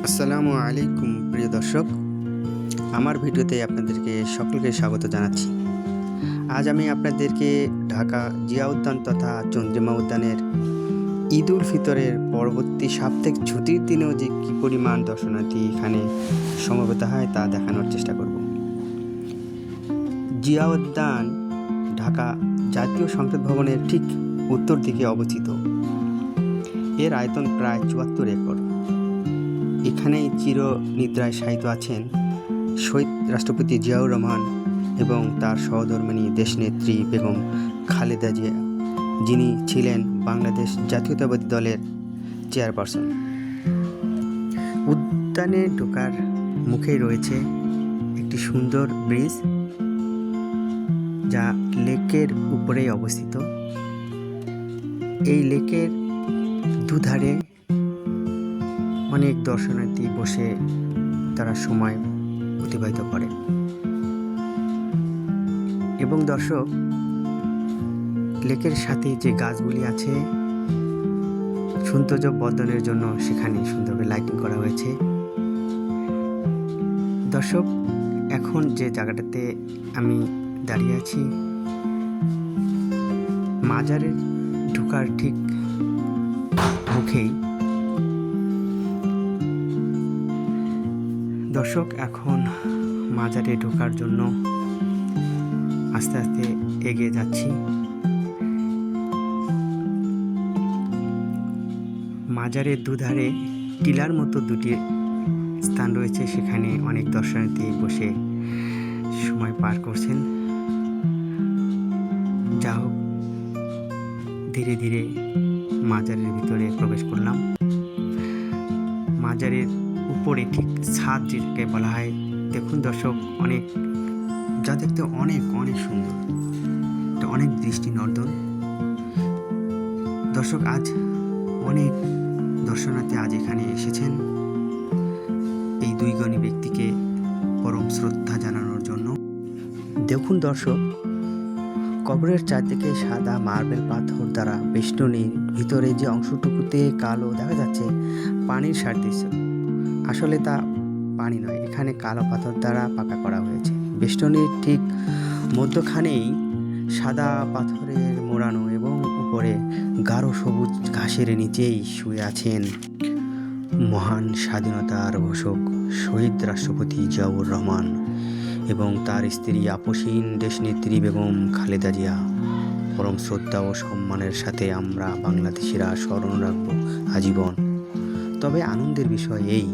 আসসালামু আলাইকুম প্রিয় দর্শক, আমার ভিডিওতে আপনাদেরকে সকলকে স্বাগত জানাচ্ছি। আজ আমি আপনাদেরকে ঢাকা জিয়া উদ্যান তথা চন্দ্রিমা উদ্যানের ঈদ উল ফিতরের পরবর্তী সাপ্তাহিক ছুটির দিনেও যে কী পরিমাণ দর্শনার্থী এখানে সমবেত হয় তা দেখানোর চেষ্টা করব। জিয়া উদ্যান ঢাকা জাতীয় সংসদ ভবনের ঠিক উত্তর দিকে অবস্থিত। এর আয়তন প্রায় ৭৪ একর। এখানেই চিরনিদ্রায় শায়িত আছেন শহীদ রাষ্ট্রপতি জিয়াউর রহমান এবং তার সহধর্মিণী দেশনেত্রী বেগম খালেদা জিয়া, যিনি ছিলেন বাংলাদেশ জাতীয়তাবাদী দলের চেয়ারপারসন। উদ্যানে ঢোকার মুখেই রয়েছে একটি সুন্দর ব্রিজ, যা লেকের উপরেই অবস্থিত। এই লেকের দুধারে অনেক দর্শনার্থী বসে তারা সময় অতিবাহিত করে। এবং দর্শক, লেকের সাথে যে গাছগুলি আছে সৌন্দর্য বর্ধনের জন্য সেখানে সুন্দরভাবে লাইটিং করা হয়েছে। দর্শক, এখন যে জায়গাটাতে আমি দাঁড়িয়ে আছি, মাজারের ঢোকার ঠিক মুখেই। দর্শক, এখন মাজারে ঢোকার জন্য আস্তে আস্তে এগিয়ে যাচ্ছি। মাজারের দুধারে টিলার মতো দুটি স্থান রয়েছে, সেখানে অনেক দর্শনার্থী বসে সময় পার করছেন। যা হোক, ধীরে ধীরে মাজারের ভিতরে প্রবেশ করলাম। মাজারের উপরে ঠিক ছাদ যেটাকে বলা হয়, দেখুন দর্শক, অনেক যা দেখতে অনেক অনেক সুন্দর, এটা অনেক দৃষ্টিনন্দন। দর্শক, আজ অনেক দর্শনার্থী আজ এখানে এসেছেন এই দুই গণী ব্যক্তিকে পরম শ্রদ্ধা জানানোর জন্য। দেখুন দর্শক, কবরের চারদিকে সাদা মার্বেল পাথর দ্বারা বেষ্টনীর ভিতরে যে অংশটুকুতে কালো দেখা যাচ্ছে পানির সাদৃশ্য, আসলে তা পানি নয়, এখানে কালো পাথর দ্বারা পাকা করা হয়েছে। বেষ্টনীর ঠিক মধ্যখানেই সাদা পাথরের মোড়ানো এবং উপরে গাঢ় সবুজ ঘাসের নিচেই শুয়ে আছেন মহান স্বাধীনতার ঘোষক শহীদ রাষ্ট্রপতি জিয়াউর রহমান এবং তার স্ত্রী আপসীন দেশনেত্রী বেগম খালেদা জিয়া। পরম শ্রদ্ধা ও সম্মানের সাথে আমরা বাংলাদেশিরা স্মরণ রাখব আজীবন। তবে আনন্দের বিষয় এই,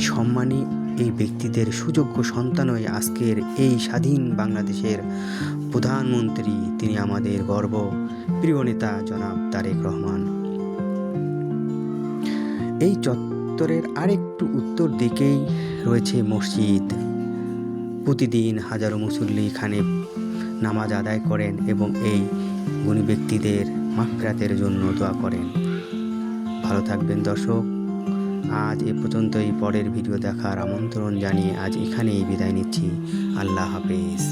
সম্মানী এই ব্যক্তিদের সুযোগ্য সন্তানই আজকের এই স্বাধীন বাংলাদেশের প্রধানমন্ত্রী। তিনি আমাদের গর্ব, প্রিয় নেতা জনাব তারেক রহমান। এই চত্বরের আরেকটু উত্তর দিকেই রয়েছে মসজিদ। প্রতিদিন হাজারো মুসল্লি এখানে নামাজ আদায় করেন এবং এই গুণী ব্যক্তিদের মাগফিরাতের জন্য দোয়া করেন। ভালো থাকবেন দর্শক। আজ এ পর্যন্তই। পরের ভিডিও দেখার আমন্ত্রণ জানিয়ে আজ এখানেই বিদায় নিচ্ছি। আল্লাহ হাফেজ।